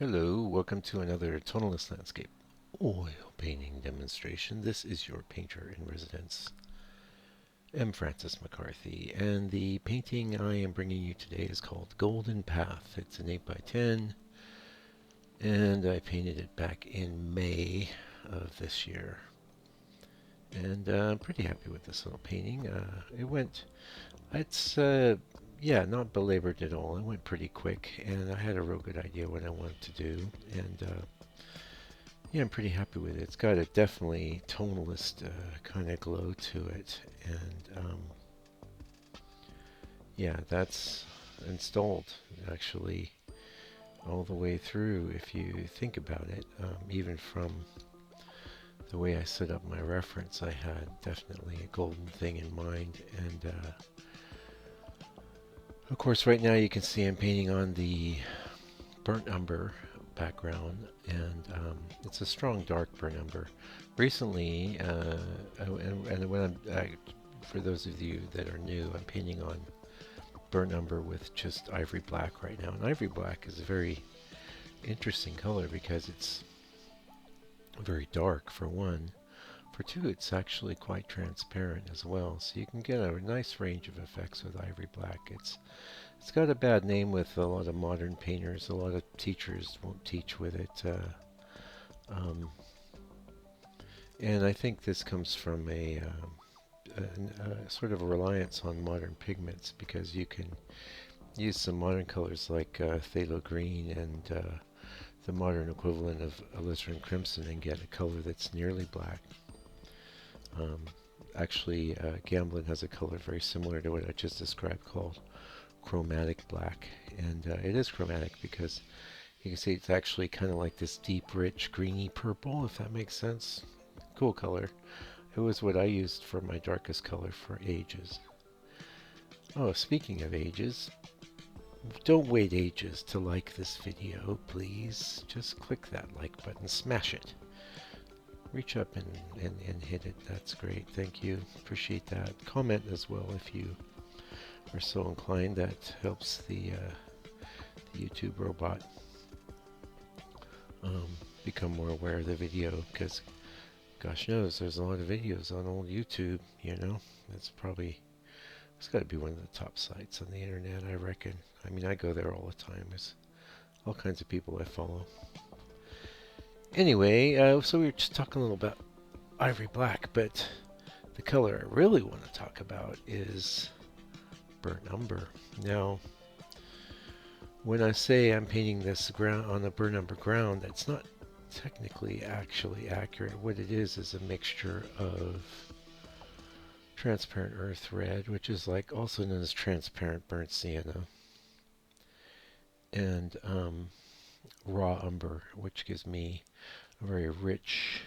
Hello, welcome to another Tonalist landscape oil painting demonstration. This is your painter in residence, M. Francis McCarthy, and the painting I am bringing you today is called Golden Path. It's an 8 by 10, and I painted it back in May of this year. And I'm pretty happy with this little painting. It's, yeah, not belabored at all. It went pretty quick, and I had a real good idea what I wanted to do, and yeah, I'm pretty happy with it. It's got a definitely tonalist kind of glow to it, and yeah, that's installed actually all the way through. If you think about it, even from the way I set up my reference, I had definitely a golden thing in mind, and of course, right now you can see I'm painting on the burnt umber background, and it's a strong dark burnt umber. Recently, and when for those of you that are new, I'm painting on burnt umber with just ivory black right now. And ivory black is a very interesting color because it's very dark for one. For two, it's actually quite transparent as well, so you can get a nice range of effects with ivory black. It's got a bad name with a lot of modern painters. A lot of teachers won't teach with it. Um, and I think this comes from a sort of a reliance on modern pigments because you can use some modern colors like phthalo green and the modern equivalent of alizarin crimson and get a color that's nearly black. Um, actually, Gamblin has a color very similar to what I just described called chromatic black, and it is chromatic because you can see it's actually kind of like this deep, rich, greeny purple, if that makes sense. Cool color. It was what I used for my darkest color for ages. Oh, speaking of ages, don't wait ages to like this video, please. Just click that like button, smash it. Reach up and hit it. That's great. Thank you. Appreciate that. Comment as well if you are so inclined. That helps the YouTube robot um, become more aware of the video because gosh knows there's a lot of videos on old YouTube, you know. It's got to be one of the top sites on the internet, I reckon. I mean, I go there all the time. There's all kinds of people I follow. Anyway, so we were just talking a little about ivory black, but the color I really want to talk about is burnt umber. Now, when I say I'm painting this ground on a burnt umber ground, that's not technically actually accurate. What it is a mixture of transparent earth red, which is like also known as transparent burnt sienna, and raw umber, which gives me a very rich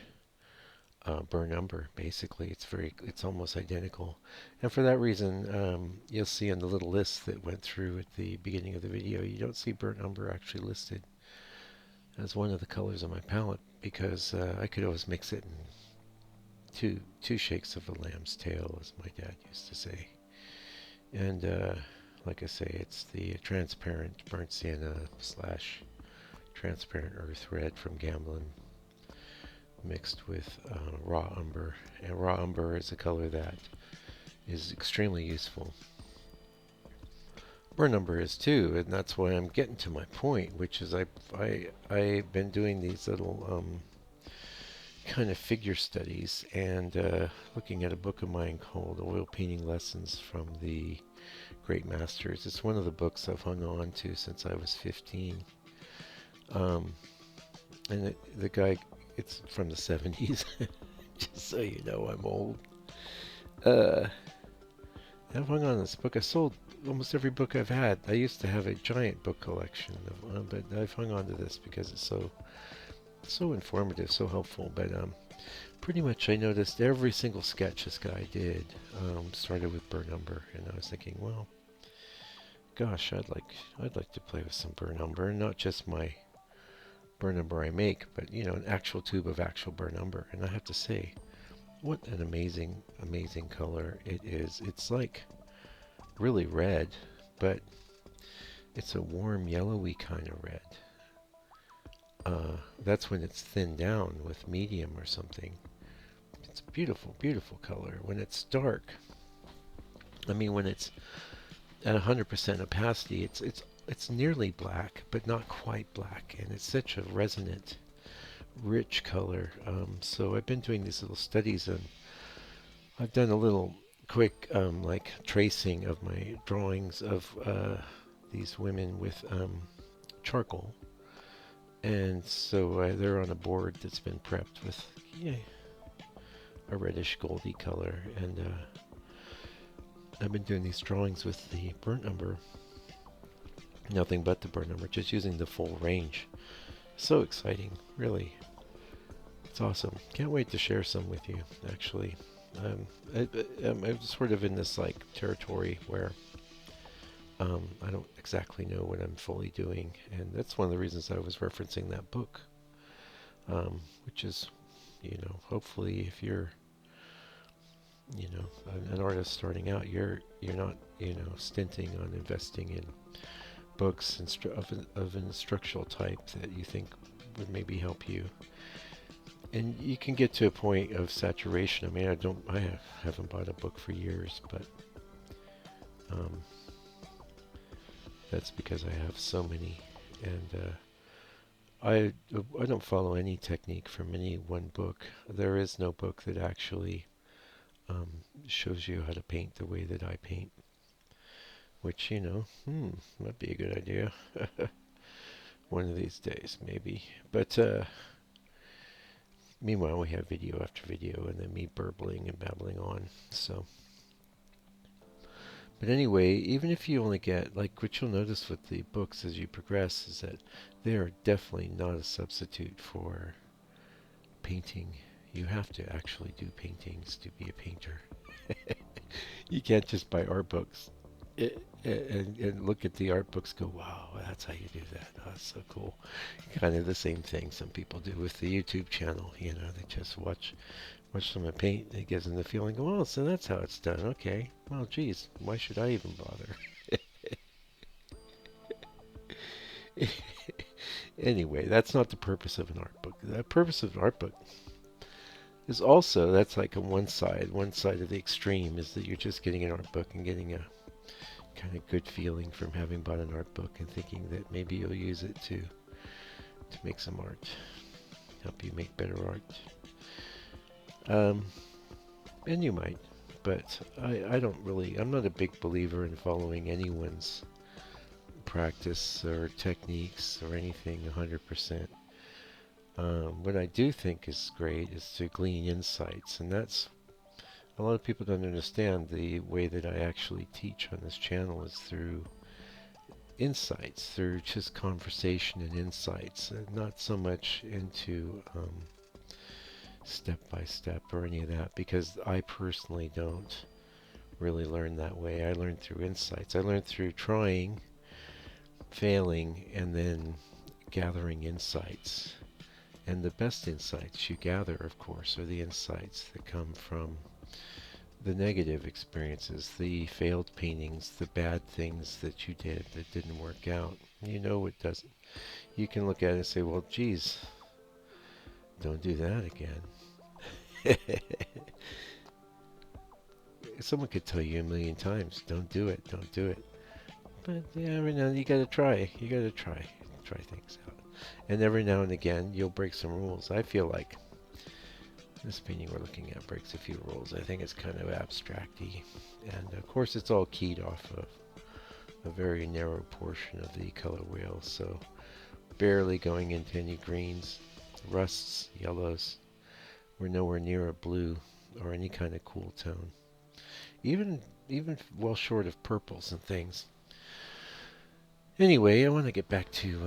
burnt umber. Basically, it's almost identical, and for that reason, you'll see on the little list that went through at the beginning of the video, you don't see burnt umber actually listed as one of the colors on my palette because I could always mix it in two shakes of a lamb's tail, as my dad used to say. And like I say, it's the transparent burnt sienna slash transparent earth red from Gamblin mixed with raw umber. And raw umber is a color that is extremely useful. Burnt umber is too, and that's why I'm getting to my point, which is I've been doing these little kind of figure studies and looking at a book of mine called Oil Painting Lessons from the Great Masters. It's one of the books I've hung on to since I was 15. And the guy, it's from the 70s, just so you know I'm old. Uh, I've hung on to this book. I sold almost every book I've had. I used to have a giant book collection, but I've hung on to this because it's so informative, so helpful. But pretty much I noticed every single sketch this guy did started with burnt umber, and I was thinking, well, gosh, I'd like to play with some burnt umber, and not just my burnt umber I make, but you know, an actual tube of actual burnt umber. And I have to say, what an amazing color it is. It's like really red, but it's a warm yellowy kind of red. that's when it's thinned down with medium or something. It's a beautiful, beautiful color. When it's dark, I mean, when it's at 100% opacity, it's nearly black, but not quite black, and it's such a resonant, rich color. So I've been doing these little studies, and I've done a little quick like tracing of my drawings of these women with charcoal, and so they're on a board that's been prepped with a reddish goldy color, and I've been doing these drawings with the burnt umber, nothing but the burnt umber, just using the full range. So exciting, really. It's awesome. Can't wait to share some with you, actually. I'm sort of in this like territory where I don't exactly know what I'm fully doing, and that's one of the reasons I was referencing that book, which is, hopefully if you're, an artist starting out, you're not, stinting on investing in books of an instructional type that you think would maybe help you. And you can get to a point of saturation. I mean, I haven't bought a book for years, but that's because I have so many, and I don't follow any technique from any one book. There is no book that actually shows you how to paint the way that I paint, which might be a good idea. One of these days, maybe. But meanwhile, we have video after video, and then me burbling and babbling on. So. But anyway, even if you only get, like, what you'll notice with the books as you progress is that they are definitely not a substitute for painting. You have to actually do paintings to be a painter. You can't just buy art books and look at the art books, go, wow, that's how you do that. Oh, that's so cool. Kind of the same thing some people do with the YouTube channel. They just watch someone paint. It gives them the feeling, oh, so that's how it's done. Okay, well, geez, why should I even bother? Anyway, that's not the purpose of an art book. The purpose of an art book is also, that's like on one side of the extreme is that you're just getting an art book and getting a kind of good feeling from having bought an art book and thinking that maybe you'll use it to make some art, help you make better art. And you might, but I don't really, I'm not a big believer in following anyone's practice or techniques or anything 100%. What I do think is great is to glean insights, and that's, a lot of people don't understand the way that I actually teach on this channel is through insights, through just conversation and insights, and not so much into step by step or any of that, because I personally don't really learn that way. I learn through insights. I learn through trying, failing, and then gathering insights. And the best insights you gather, of course, are the insights that come from the negative experiences, the failed paintings, the bad things that you did that didn't work out. It doesn't. You can look at it and say, well, geez, don't do that again. Someone could tell you a million times, don't do it, don't do it. But yeah, every now and then you gotta try. You gotta try things out. And every now and again, you'll break some rules. I feel like this painting we're looking at breaks a few rules. I think it's kind of abstract-y. And of course, it's all keyed off of a very narrow portion of the color wheel. So barely going into any greens, rusts, yellows. We're nowhere near a blue or any kind of cool tone. Even well short of purples and things. Anyway, I want to get back to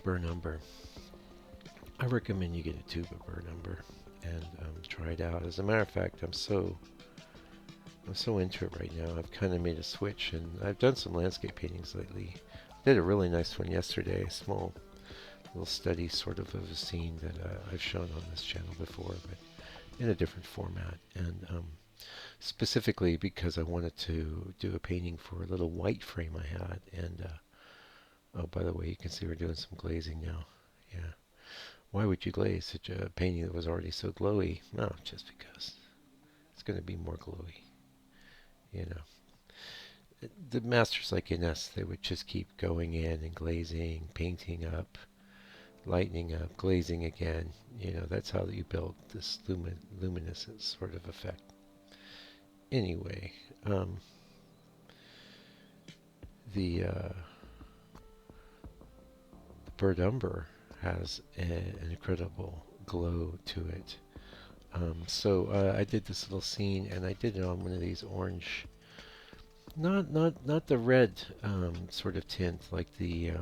burnt umber. I recommend you get a tube of burnt umber and try it out. As a matter of fact, I'm so into it right now. I've kind of made a switch, and I've done some landscape paintings lately. I did a really nice one yesterday, a small little study sort of a scene that I've shown on this channel before, but in a different format. And specifically because I wanted to do a painting for a little white frame I had. And oh, by the way, you can see we're doing some glazing now. Yeah. Why would you glaze such a painting that was already so glowy? No, just because it's going to be more glowy. You know, the masters like Ines, they would just keep going in and glazing, painting up, lightening up, glazing again. You know, that's how you build this luminescence sort of effect. Anyway, the burnt umber has an incredible glow to it. So I did this little scene, and I did it on one of these orange, not the red sort of tint like the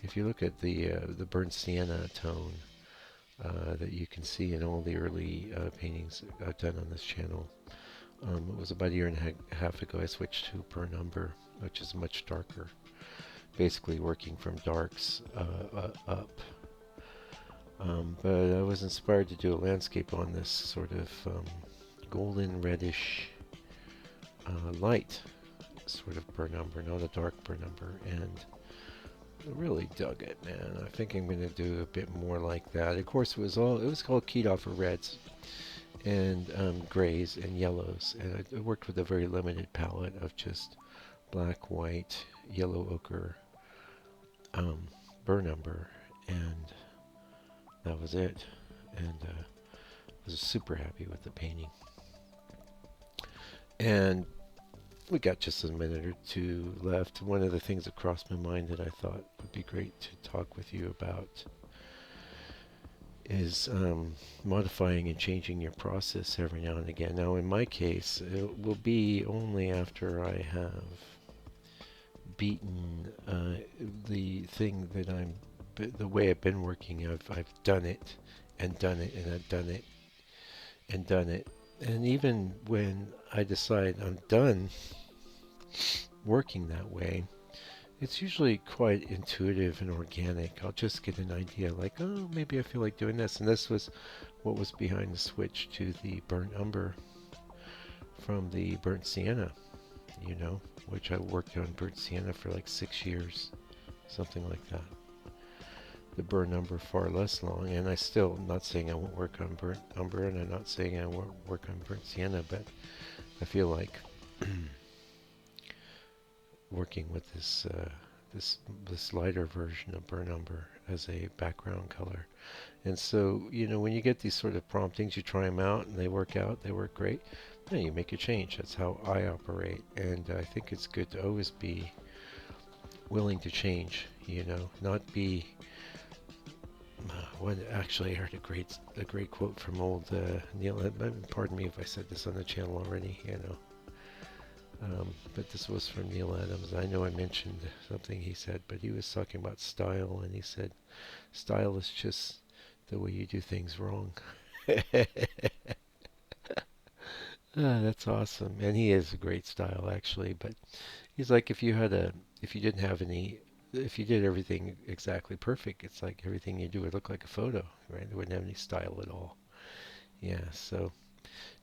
if you look at the burnt sienna tone that you can see in all the early paintings I've done on this channel. It was about a year and a half ago I switched to burnt umber, which is much darker, basically working from darks up. But I was inspired to do a landscape on this sort of golden reddish light sort of burnt umber, not a dark burnt umber, and I really dug it, man. I think I'm going to do a bit more like that. Of course, it was called keyed off for reds and grays and yellows, and I worked with a very limited palette of just black, white, yellow ochre, burnt umber, and that was it. And I was super happy with the painting. And we got just a minute or two left. One of the things that crossed my mind that I thought would be great to talk with you about is modifying and changing your process every now and again. Now, in my case, it will be only after I have beaten the thing that the way I've been working. I've done it and done it and I've done it and done it. And even when I decide I'm done working that way, it's usually quite intuitive and organic. I'll just get an idea like, oh, maybe I feel like doing this. And this was what was behind the switch to the burnt umber from the burnt sienna, you know, which I worked on burnt sienna for like 6 years, something like that. The burnt umber far less long, and I still, I'm not saying I won't work on burnt umber, and I'm not saying I won't work on burnt sienna, but I feel like working with this lighter version of burnt umber as a background color. And so, you know, when you get these sort of promptings, you try them out and they work out, they work great, then you make a change. That's how I operate. And I think it's good to always be willing to change, you know, not be actually I heard a great quote from old Neil. Pardon me if I said this on the channel already, you know. But this was from Neil Adams. I know I mentioned something he said, but he was talking about style, and he said, style is just the way you do things wrong. That's awesome. And he is a great style, actually. But he's like, if you didn't have any, if you did everything exactly perfect, it's like everything you do would look like a photo, right? It wouldn't have any style at all. Yeah, so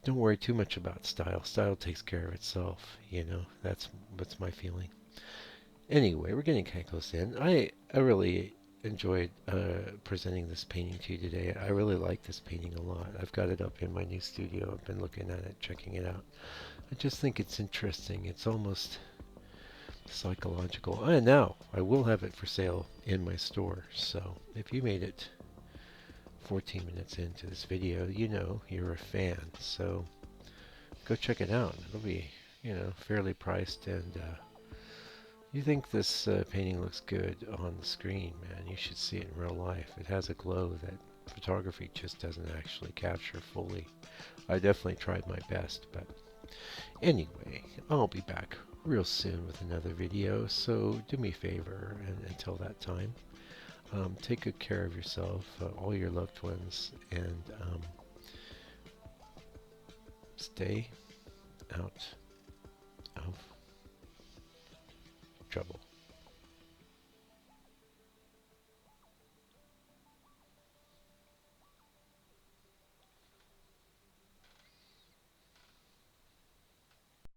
don't worry too much about style. Style takes care of itself, you know. That's my feeling. Anyway, we're getting kind of close in. I really enjoyed presenting this painting to you today. I really like this painting a lot. I've got it up in my new studio. I've been looking at it, checking it out. I just think it's interesting. It's almost psychological. And now I will have it for sale in my store. So if you made it 14 minutes into this video, you know you're a fan. So go check it out. It'll be, you know, fairly priced, and you think this painting looks good on the screen, man, you should see it in real life. It has a glow that photography just doesn't actually capture fully. I definitely tried my best, but anyway, I'll be back real soon with another video, so do me a favor, and until that time, take good care of yourself, all your loved ones, and stay out of